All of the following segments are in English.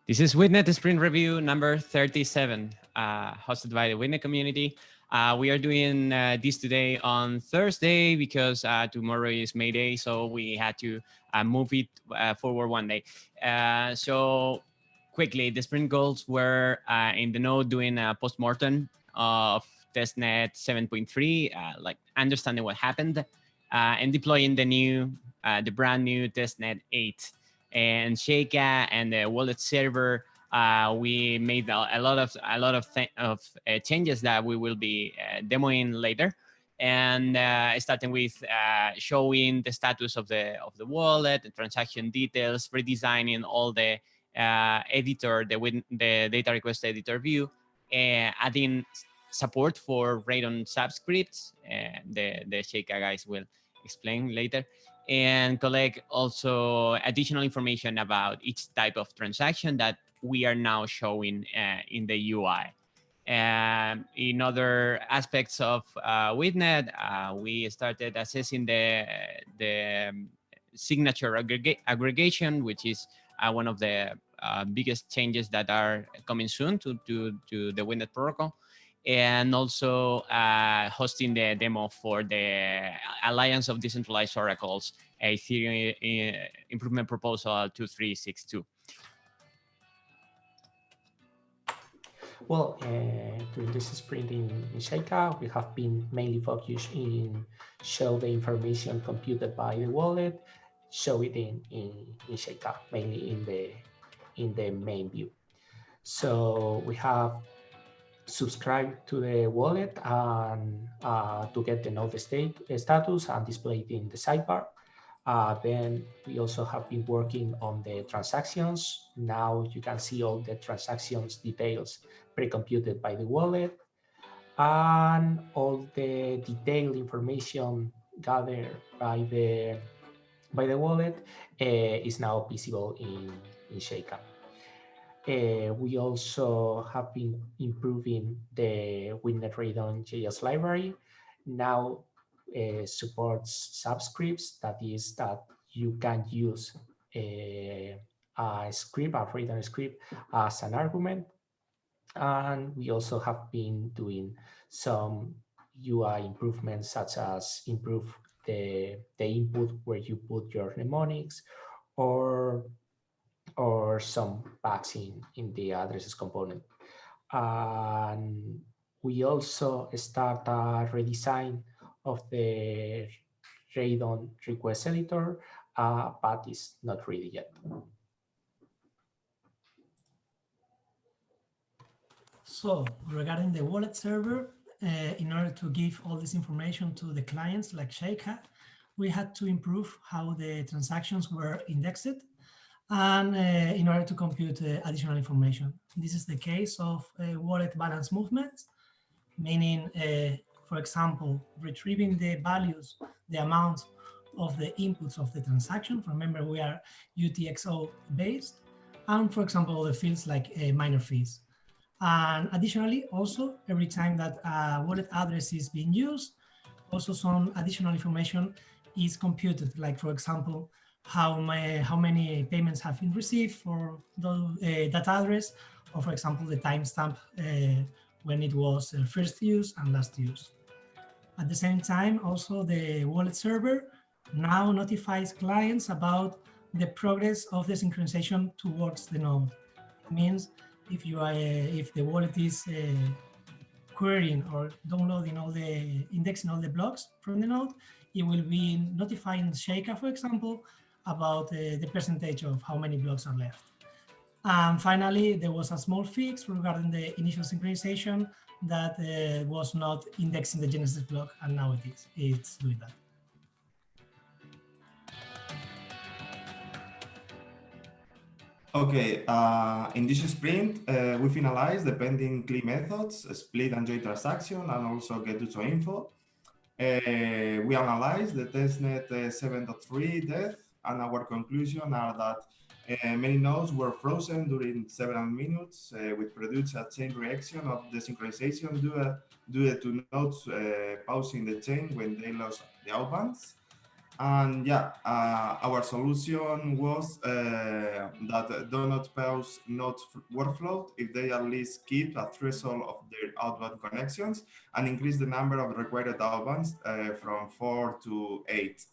This is Witnet Sprint Review number 37, hosted by the Witnet community. We are doing this today on Thursday because tomorrow is May Day, so we had to move it forward one day. So quickly, the sprint goals were in the node doing a postmortem of testnet 7.3, like understanding what happened, and deploying the brand new testnet 8. And Sheikah and the wallet server, we made a lot of changes that we will be demoing later, and starting with showing the status of the wallet, the transaction details, redesigning all the editor, the data request editor view, adding support for Radon subscripts. The Sheikah guys will explain later, and collect also additional information about each type of transaction that we are now showing in the UI. In other aspects of Witnet, we started assessing the signature aggregation, which is one of the biggest changes that are coming soon to the Witnet protocol. And also hosting the demo for the Alliance of Decentralized Oracles, Ethereum Improvement Proposal 2362. Well, during this sprint in Sheikah, we have been mainly focused in show the information computed by the wallet, show it in Sheikah, mainly in the main view. So we have subscribe to the wallet and to get the node status and display it in the sidebar. Then we also have been working on the transactions. Now you can see all the transactions details pre-computed by the wallet, and all the detailed information gathered by the wallet is now visible in Sheikah. We also have been improving the Witnet Radon JS library. Now supports subscripts, that is that you can use a script, a Radon script, as an argument. And we also have been doing some UI improvements, such as improve the input where you put your mnemonics, or some bugs in the addresses component. And we also start a redesign of the Radon request editor, but it's not ready yet. So regarding the wallet server, in order to give all this information to the clients like Sheikah, we had to improve how the transactions were indexed, and in order to compute additional information. This is the case of wallet balance movements, meaning, for example, retrieving the values, the amounts of the inputs of the transaction. Remember, we are UTXO based, and for example, the fields like minor fees. And additionally, also, every time that a wallet address is being used, also some additional information is computed, like, for example, how many payments have been received for that address, or for example, the timestamp when it was first use and last use. At the same time, also the wallet server now notifies clients about the progress of the synchronization towards the node. It means if the wallet is querying or downloading indexing all the blocks from the node, it will be notifying Sheikah, for example, about the percentage of how many blocks are left. And finally, there was a small fix regarding the initial synchronization that was not indexing the Genesis block, and now it's doing that. Okay, in this sprint, we finalized the pending CLI methods, split and join transaction, and also get to info. We analyzed the testnet 7.3 depth, and our conclusion are that many nodes were frozen during several minutes, which produced a chain reaction of desynchronization due to nodes pausing the chain when they lost the outbounds. And yeah, our solution was that do not pause nodes workflow if they at least keep a threshold of their outbound connections and increase the number of required outbounds from 4 to 8.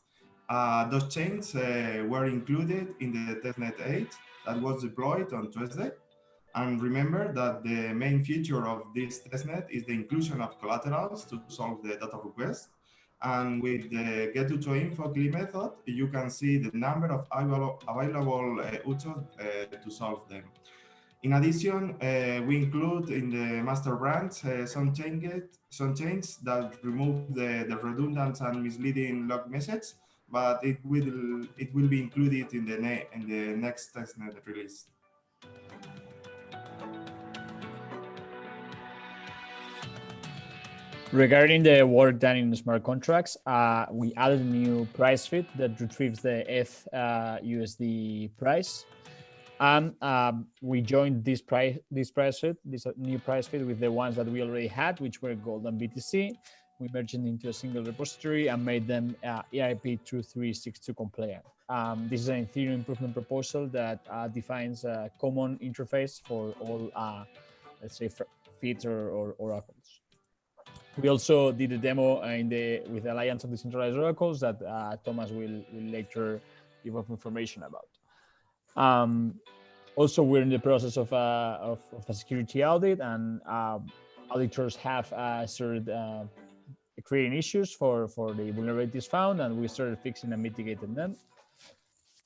Those chains were included in the testnet 8 that was deployed on Tuesday. And remember that the main feature of this testnet is the inclusion of collaterals to solve the data request. And with the get-to-info CLI method, you can see the number of available UTOs to solve them. In addition, we include in the master branch some changes that remove the redundant and misleading log message, but it will be included in the next testnet release. Regarding the work done in smart contracts, we added a new price feed that retrieves the FUSD price. And we joined this price feed, this new price feed, with the ones that we already had, which were gold and BTC. We merged them into a single repository and made them EIP 2362 compliant. This is an Ethereum improvement proposal that defines a common interface for all, let's say, feeds or oracles. We also did a demo with the Alliance of Decentralized Oracles that Thomas will later give us information about. Also, we're in the process of a security audit, and auditors have started creating issues for the vulnerabilities found, and we started fixing and mitigating them.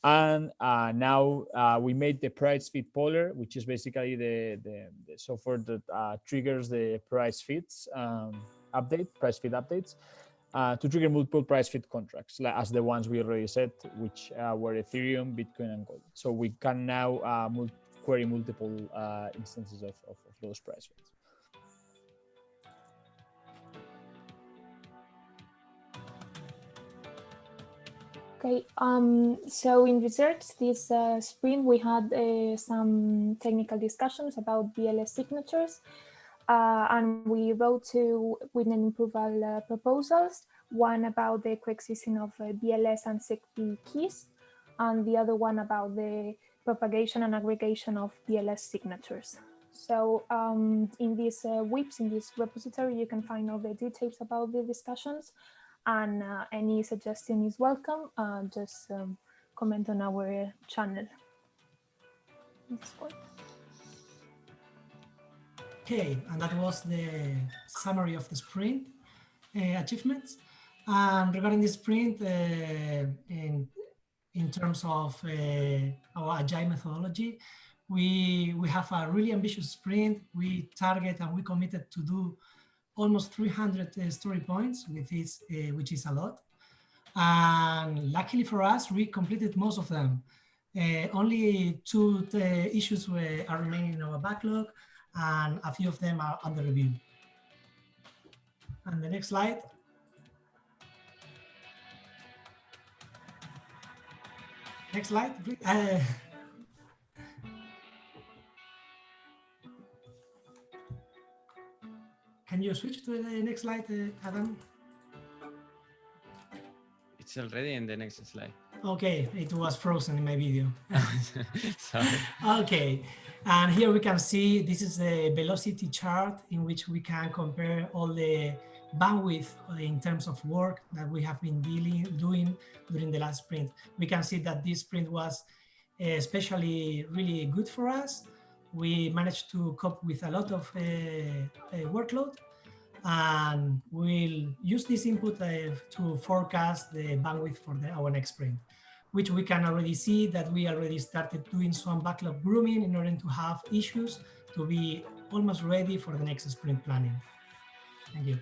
And now we made the price feed poller, which is basically the software that triggers the price feeds price feed updates to trigger multiple price feed contracts, as the ones we already said, which were Ethereum, Bitcoin, and gold. So we can now query multiple instances of those price feeds. Okay, so in research this sprint, we had some technical discussions about BLS signatures, and we wrote two Witnet approval proposals, one about the coexisting of BLS and SecP keys, and the other one about the propagation and aggregation of BLS signatures. So in these WIPs, in this repository, you can find all the details about the discussions, and any suggestion is welcome. Just comment on our channel. Next one. Okay, and that was the summary of the sprint achievements. Regarding the sprint, in terms of our agile methodology, we have a really ambitious sprint. We target and we committed to do almost 300 story points with this, which is a lot. And luckily for us, we completed most of them. Only two issues are remaining in our backlog, and a few of them are under review. And the next slide. Next slide, please. Can you switch to the next slide, Adam? It's already in the next slide. Okay, it was frozen in my video. Sorry. Okay, and here we can see this is the velocity chart in which we can compare all the bandwidth in terms of work that we have been doing during the last sprint. We can see that this sprint was especially really good for us. We managed to cope with a lot of workload, and we'll use this input to forecast the bandwidth for our next sprint, which we can already see that we already started doing some backlog grooming in order to have issues to be almost ready for the next sprint planning. Thank you.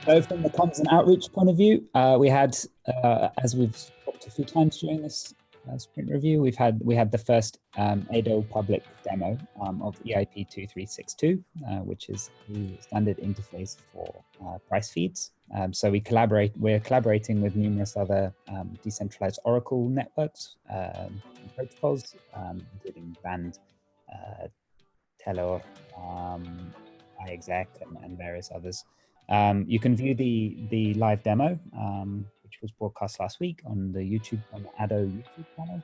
So from the comms and outreach point of view, we had, as we've talked a few times during this sprint review, we had the first ADO public demo of EIP 2362, which is the standard interface for price feeds. So we're collaborating with numerous other decentralized Oracle networks and protocols, including Band, Telor, iExec, and various others. You can view the live demo, which was broadcast last week on the ADO YouTube channel.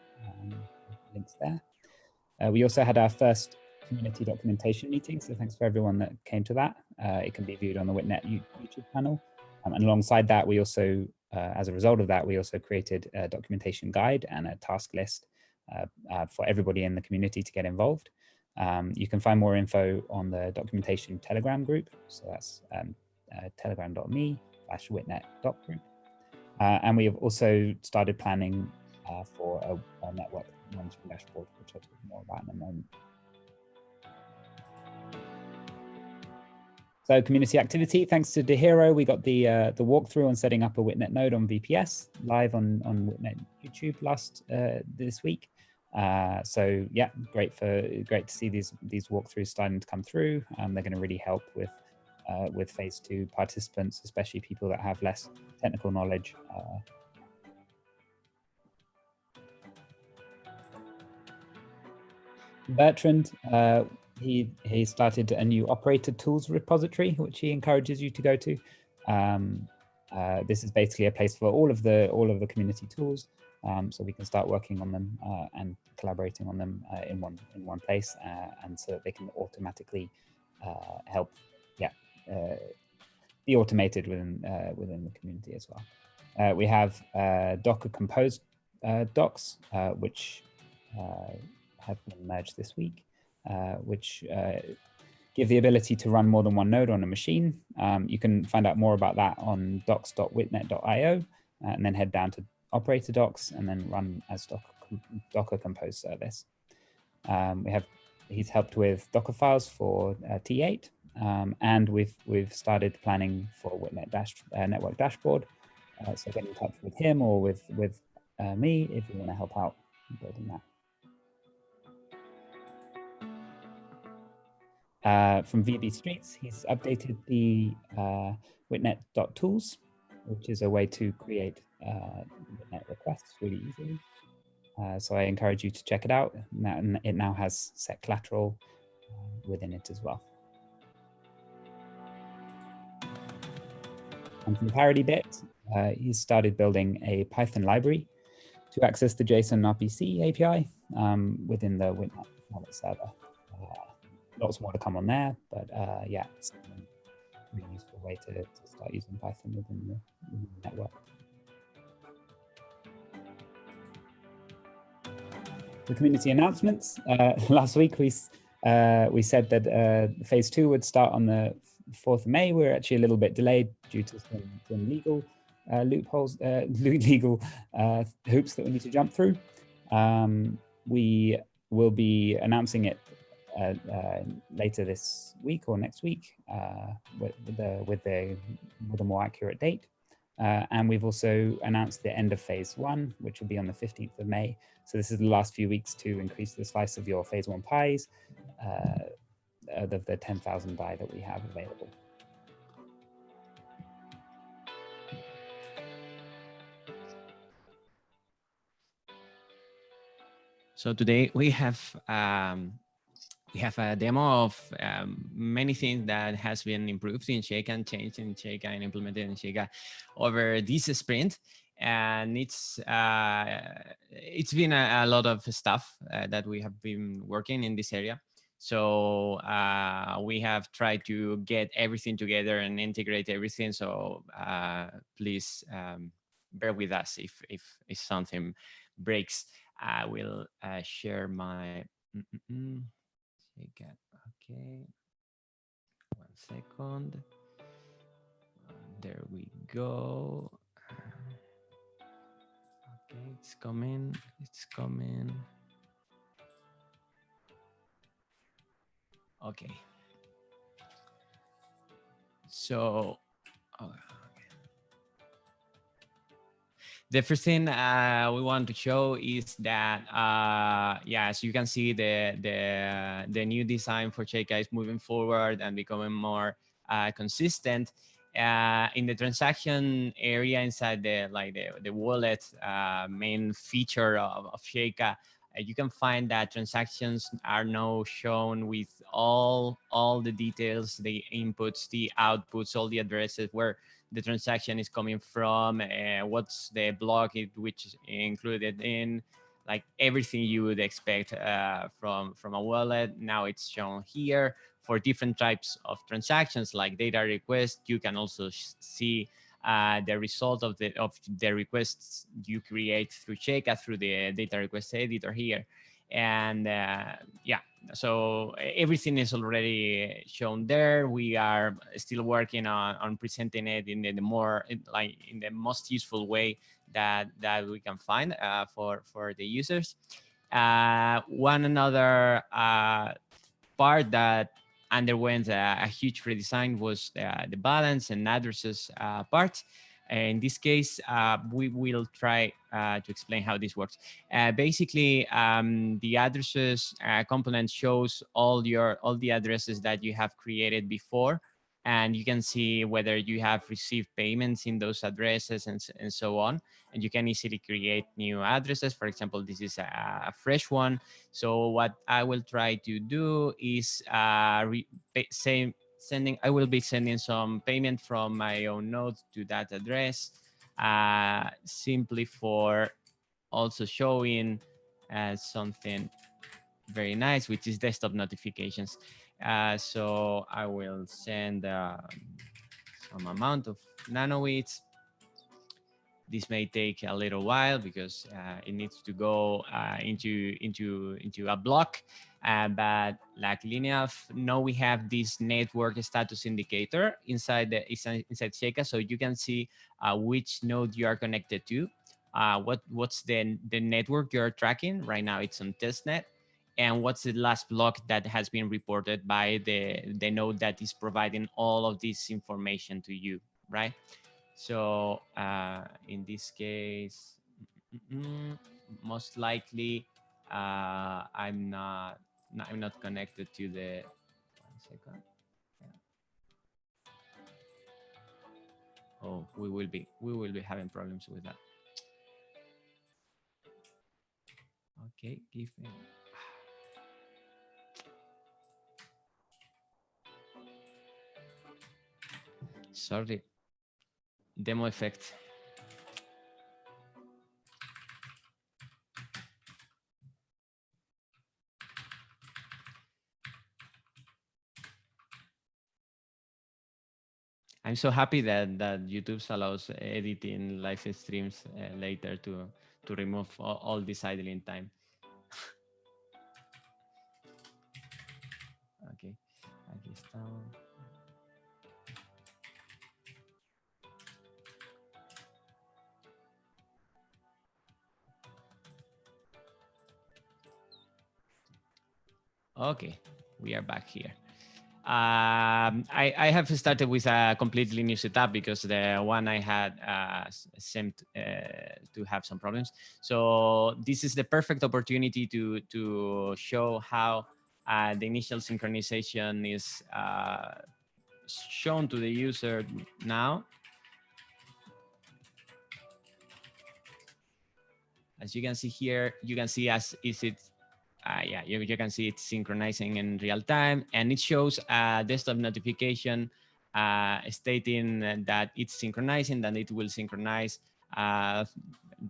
Links there. We also had our first community documentation meeting, so thanks for everyone that came to that. It can be viewed on the Witnet YouTube channel. And alongside that, we also, as a result of that, we also created a documentation guide and a task list for everybody in the community to get involved. You can find more info on the documentation Telegram group. So that's telegram.me/witnet.group. And we have also started planning for a network management dashboard, which I'll talk more about in a moment. So community activity, thanks to DeHero, we got the walkthrough on setting up a Witnet node on VPS live on Witnet YouTube this week. So yeah, great to see these walkthroughs starting to come through. They're going to really help with phase 2 participants, especially people that have less technical knowledge. Bertrand, he started a new operator tools repository, which he encourages you to go to. This is basically a place for all of the community tools, so we can start working on them and collaborating on them in one place, and so that they can automatically help, be automated within the community as well. We have Docker Compose docs, which have been merged this week, which give the ability to run more than one node on a machine. You can find out more about that on docs.witnet.io, and then head down to operator docs and then run as Docker Compose service. He's helped with Docker files for T8, and we've started planning for Witnet network dashboard. So get in touch with him or with me if you want to help out in building that. From VB Streets, he's updated the Witnet.tools, which is a way to create Witnet requests really easily. So I encourage you to check it out. It now has set collateral within it as well. And from ParityBit, he started building a Python library to access the JSON RPC API within the Witnet wallet server. Lots more to come on there, but yeah, it's a really useful way to start using Python within the network. The community announcements. Last week we said that phase 2 would start on the 4th of May. We're actually a little bit delayed due to some legal loopholes, legal hoops that we need to jump through. We will be announcing it later this week or next week with a more accurate date. And we've also announced the end of phase 1, which will be on the 15th of May. So this is the last few weeks to increase the slice of your phase 1 pies, the 10,000 die that we have available. So today we have a demo of many things that has been improved in Sheikah and changed in Sheikah and implemented in Sheikah over this sprint. And it's been a lot of stuff that we have been working in this area. So we have tried to get everything together and integrate everything. So please bear with us if something breaks. I will share my. Okay, 1 second. There we go. Okay, it's coming. It's coming. Okay. So The first thing we want to show is that, yeah, as you can see, the new design for Sheikah is moving forward and becoming more consistent. In the transaction area inside the wallet main feature of Sheikah, you can find that transactions are now shown with all the details, the inputs, the outputs, all the addresses where the transaction is coming from, what's the block which is included in, like everything you would expect from a wallet. Now it's shown here. For different types of transactions like data request, you can also see the result of the requests you create through Sheikah through the data request editor here. And yeah, so everything is already shown there. We are still working on presenting it in the most useful way that we can find for the users. One another part that underwent a huge redesign was the balance and addresses part. In this case, we will try to explain how this works. Basically, the addresses component shows all the addresses that you have created before, and you can see whether you have received payments in those addresses and so on. And you can easily create new addresses. For example, this is a fresh one. So what I will try to do is I will be sending some payment from my own node to that address, simply for also showing something very nice, which is desktop notifications. So I will send some amount of nanowits. This may take a little while because it needs to go into a block. But luckily enough, now we have this network status indicator inside Sheikah, so you can see which node you are connected to, what's the network you're tracking. Right now it's on testnet, and what's the last block that has been reported by the node that is providing all of this information to you, right? So in this case, most likely I'm not connected to the. 1 second. Yeah. Oh, we will be having problems with that. Okay, give me. Sorry. Demo effect. I'm so happy that YouTube allows editing live streams later to remove all this idling time. Okay, aquí estamos. Okay, we are back here. I have started with a completely new setup because the one I had seemed to have some problems. So this is the perfect opportunity to show how the initial synchronization is shown to the user now. As you can see here, you can see yeah, you can see it's synchronizing in real time, and it shows a desktop notification stating that it's synchronizing, that it will synchronize the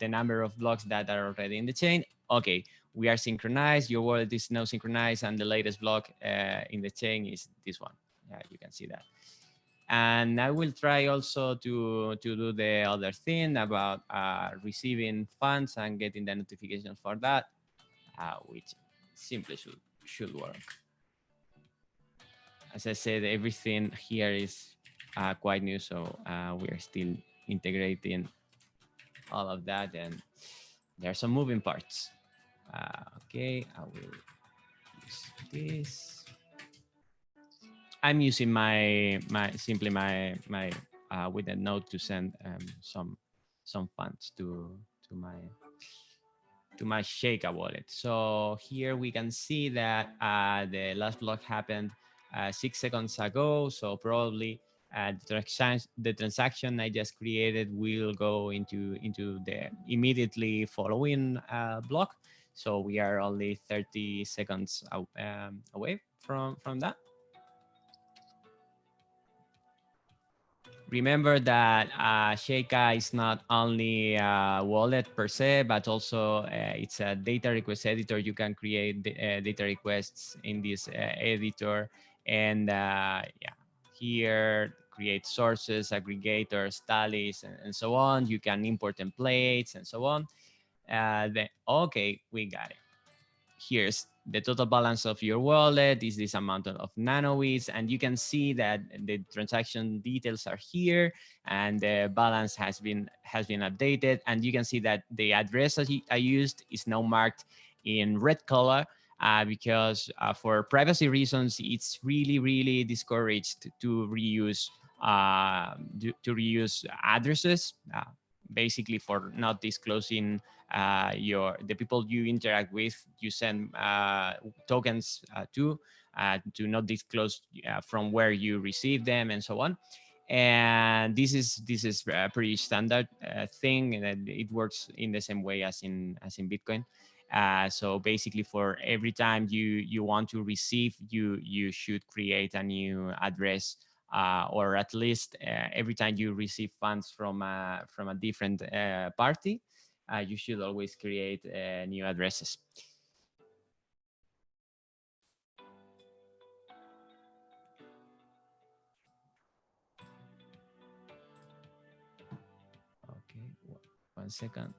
number of blocks that are already in the chain. Okay, we are synchronized, your wallet is now synchronized, and the latest block in the chain is this one. Yeah, you can see that. And I will try also to do the other thing about receiving funds and getting the notifications for that. Which simply should work. As I said, everything here is quite new, so we are still integrating all of that, and there are some moving parts. Okay, I will use this. I'm using my Witnet node to send some some funds to my Sheikah wallet. So here we can see that the last block happened 6 seconds ago. So probably the transaction I just created will go into the immediately following block. So we are only 30 seconds away from that. Remember that Sheikah is not only a wallet per se, but also it's a data request editor. You can create data requests in this editor, and yeah, here create sources, aggregators, tallies, and so on. You can import templates and so on. Then okay, we got it. Here's the total balance of your wallet, is this amount of nanowits, and you can see that the transaction details are here, and the balance has been updated, and you can see that the address I used is now marked in red color because for privacy reasons, it's really discouraged to reuse addresses, basically for not disclosing the people you interact with. You send tokens to not disclose from where you receive them and so on. And this is a pretty standard thing, and it works in the same way as in Bitcoin. So basically, for every time you want to receive, you should create a new address, or at least every time you receive funds from a different party, you should always create new addresses. Okay, 1 second.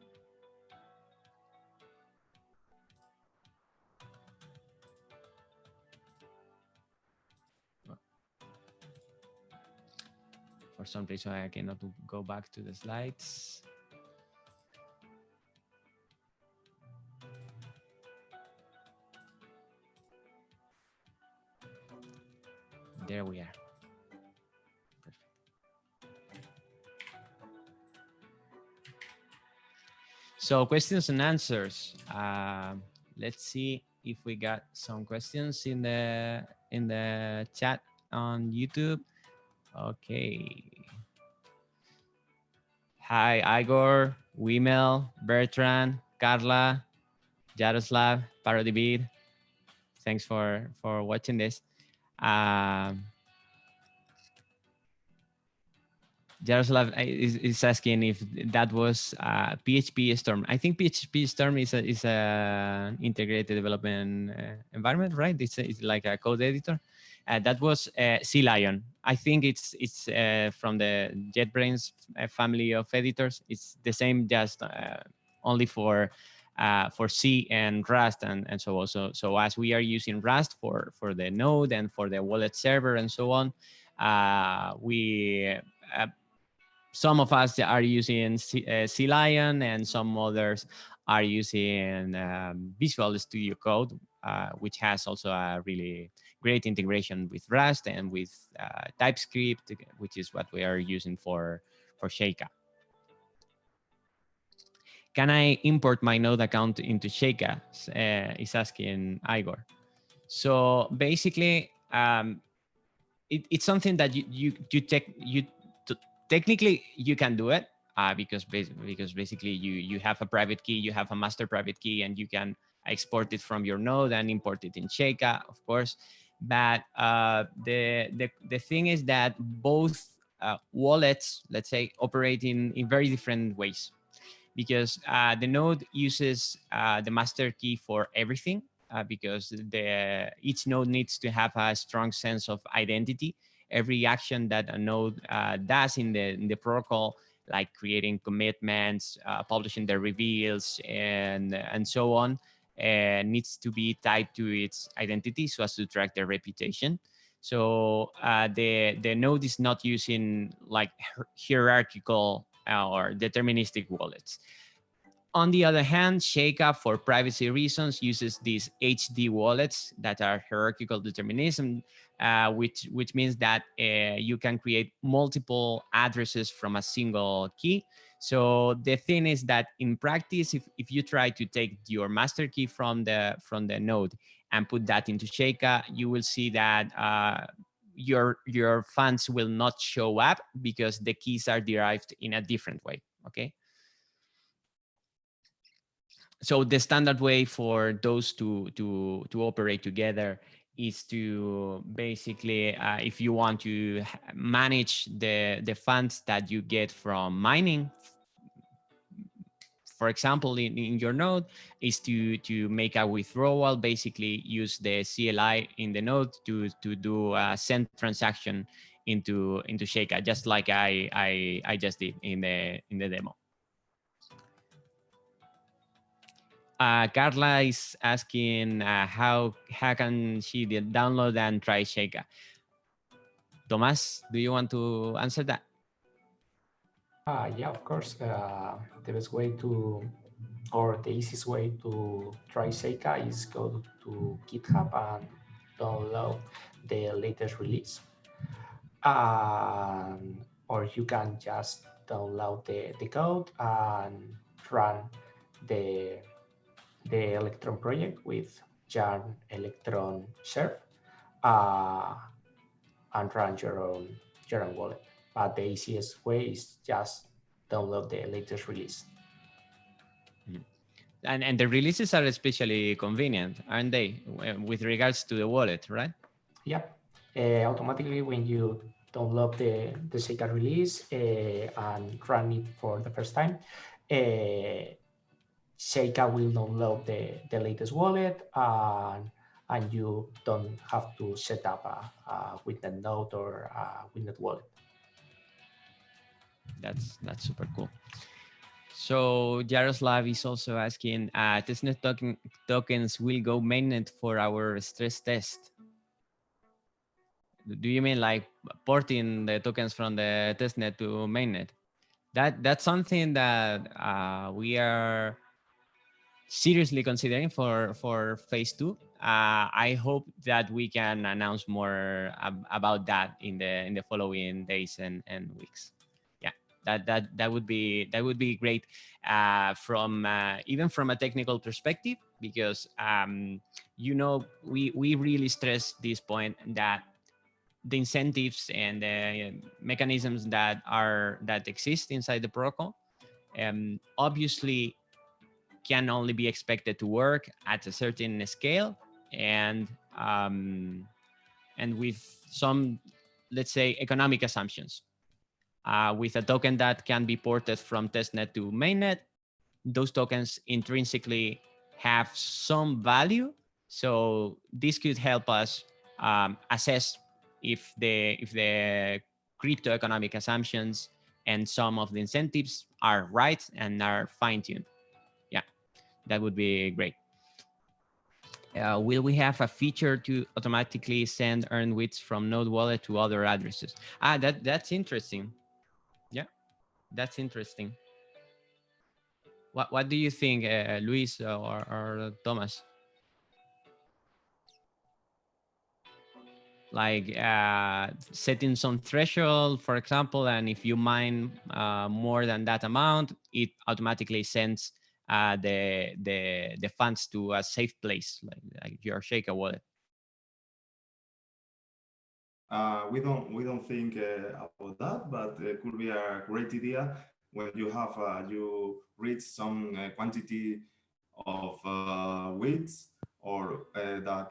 For some reason, I cannot go back to the slides. There we are. Perfect. So questions and answers. Let's see if we got some questions in the chat on YouTube. Okay. Hi, Igor, Wimel, Bertrand, Carla, Jaroslav, ParodyBeat. Thanks for watching this. Jaroslav is asking if that was PHP Storm. I think PHP Storm is a integrated development environment, right? It's like a code editor. That was Sea Lion. I think it's from the JetBrains family of editors. It's the same, just only for C and Rust and so on. So as we are using Rust for the node and for the wallet server and so on, we some of us are using Sea Lion, and some others are using Visual Studio Code, which has also a really great integration with Rust and with TypeScript, which is what we are using for Sheikah. Can I import my node account into Sheikah? Is asking Igor. So basically, it's something that technically you can do it because basically you have a private key, you have a master private key, and you can export it from your node and import it in Sheikah, of course. But the thing is that both wallets, let's say, operate in very different ways, because the node uses the master key for everything, because each node needs to have a strong sense of identity. Every action that a node does in the protocol, like creating commitments, publishing the reveals, and so on, needs to be tied to its identity so as to track their reputation. So the node is not using like hierarchical or deterministic wallets. On the other hand, Sheikah, for privacy reasons, uses these HD wallets that are hierarchical determinism, which means that you can create multiple addresses from a single key. So the thing is that in practice, if you try to take your master key from the node and put that into Sheikah, you will see that your funds will not show up because the keys are derived in a different way. Okay. So the standard way for those to operate together is to basically, if you want to manage the funds that you get from mining, for example, in your node, is to make a withdrawal, basically use the CLI in the node to do a send transaction into Sheikah, just like I just did in the demo. Carla is asking how can she download and try Sheikah. Tomás, do you want to answer that? Yeah, of course. The best way to, or the easiest way to try Sheikah is go to GitHub and download the latest release. Or you can just download the code and run the Electron project with Jain Electron share and run your own wallet. But the easiest way is just download the latest release. And the releases are especially convenient, aren't they, with regards to the wallet, right? Yep. Automatically, when you download the Sheikah release and run it for the first time, Sheikah will download the latest wallet, and you don't have to set up a Witnet node or a Witnet wallet. That's super cool. So Jaroslav is also asking, testnet tokens will go mainnet for our stress test. Do you mean like porting the tokens from the testnet to mainnet? That's something that we are seriously considering for phase 2. I hope that we can announce more about that in the following days and weeks. Yeah, that would be great from even from a technical perspective, because you know, we really stress this point that the incentives and the mechanisms that exist inside the protocol obviously can only be expected to work at a certain scale and with some, let's say, economic assumptions. With a token that can be ported from testnet to mainnet, those tokens intrinsically have some value. So this could help us assess if the crypto economic assumptions and some of the incentives are right and are fine-tuned. Yeah, that would be great. Will we have a feature to automatically send earned wits from node wallet to other addresses? That's interesting. Yeah, that's interesting. What do you think, Luis or Thomas? Like setting some threshold, for example, and if you mine more than that amount, it automatically sends the funds to a safe place, like your Sheikah wallet. We don't think about that, but it could be a great idea when you have you reach some quantity of weights or that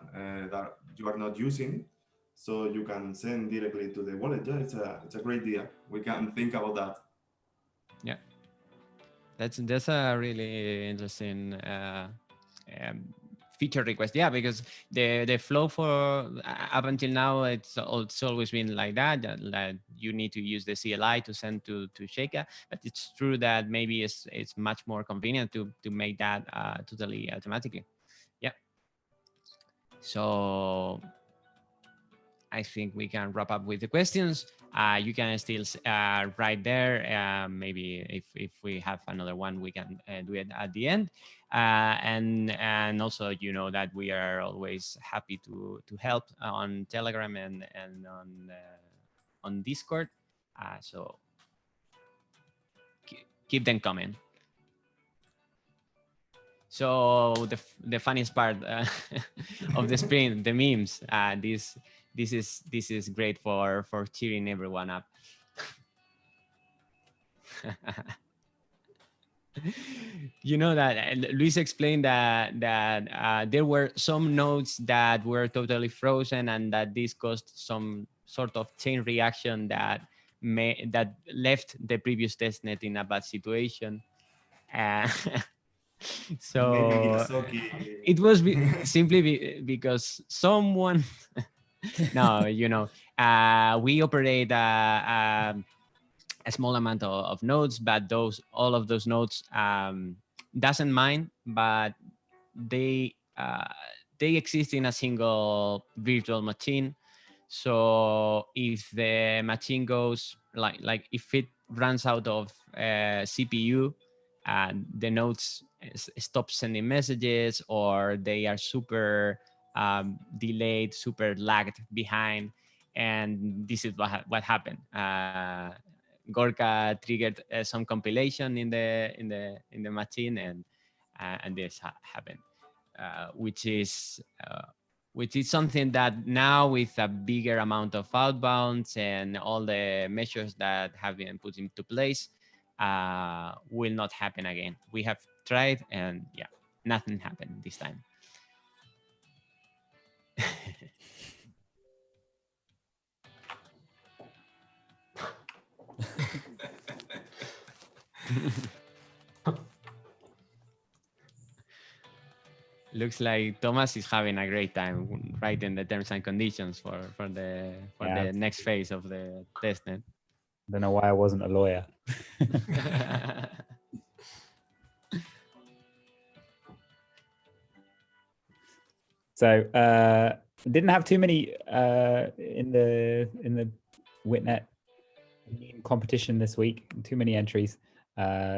you are not using, so you can send directly to the wallet. Yeah, it's a great idea. We can think about that. Yeah, that's a really interesting feature request. Yeah, because the flow for up until now, it's always been like that you need to use the CLI to send to Sheikah, but it's true that maybe it's much more convenient to make that totally automatically. Yeah, so I think we can wrap up with the questions. you can still write there. Maybe if we have another one, we can do it at the end. And also, you know that we are always happy to help on Telegram and on Discord. So keep them coming. So the funniest part of the sprint, the memes. This is great for cheering everyone up. You know that Luis explained that there were some nodes that were totally frozen, and that this caused some sort of chain reaction that left the previous testnet in a bad situation. So it was simply because someone no, you know, we operate a small amount of nodes, but all of those nodes doesn't mind, but they exist in a single virtual machine. So if the machine goes like if it runs out of CPU, and the nodes stop sending messages, or they are super delayed, super lagged behind, and this is what happened. Gorka triggered some compilation in the machine, and this happened, which is something that now, with a bigger amount of outbounds and all the measures that have been put into place, will not happen again. We have tried, and yeah, nothing happened this time. Looks like Thomas is having a great time writing the terms and conditions for the next phase of the testnet. Don't know why I wasn't a lawyer. So didn't have too many in the Witnet competition this week. Too many entries.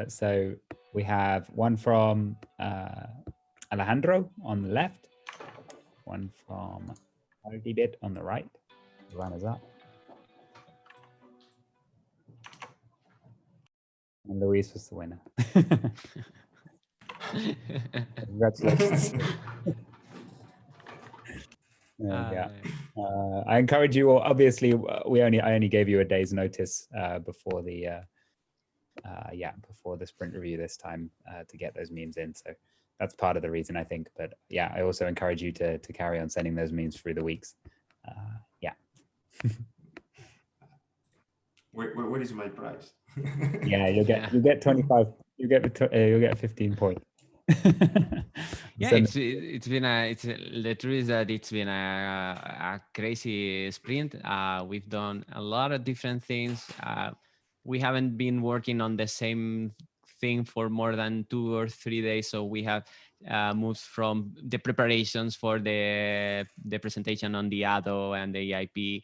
So we have one from Alejandro on the left, one from Bit on the right. The runners up. And Luis was the winner. Congratulations. Yeah. I encourage you all. Obviously, I only gave you a day's notice before the sprint review this time to get those memes in. So that's part of the reason, I think. But yeah, I also encourage you to carry on sending those memes through the weeks. Yeah. What is my price? Yeah, you get 25. You get 15 points. Yeah, it's been the truth is that it's been a crazy sprint. We've done a lot of different things. We haven't been working on the same thing for more than 2 or 3 days, so we have moved from the preparations for the presentation on the ADO and the EIP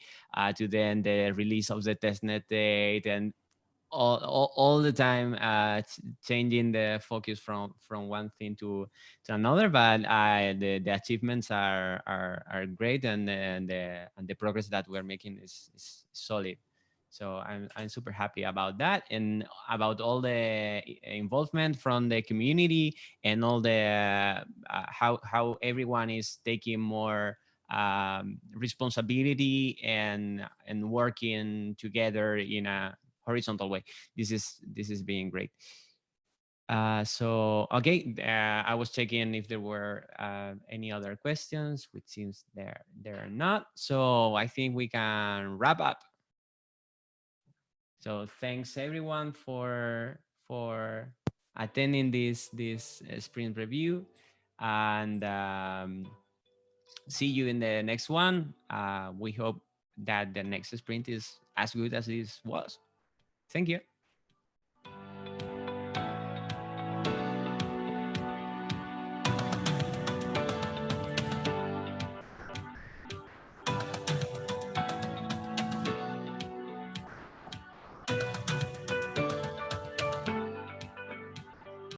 to then the release of the testnet date, and all the time changing the focus from one thing to another. But the achievements are great, and the progress that we're making is solid. So I'm super happy about that, and about all the involvement from the community, and all the how everyone is taking more responsibility and working together in a horizontal way. This is being great. So okay, I was checking if there were any other questions, which seems there are not. So I think we can wrap up. So thanks everyone for attending this sprint review, and see you in the next one. We hope that the next sprint is as good as this was. Thank you.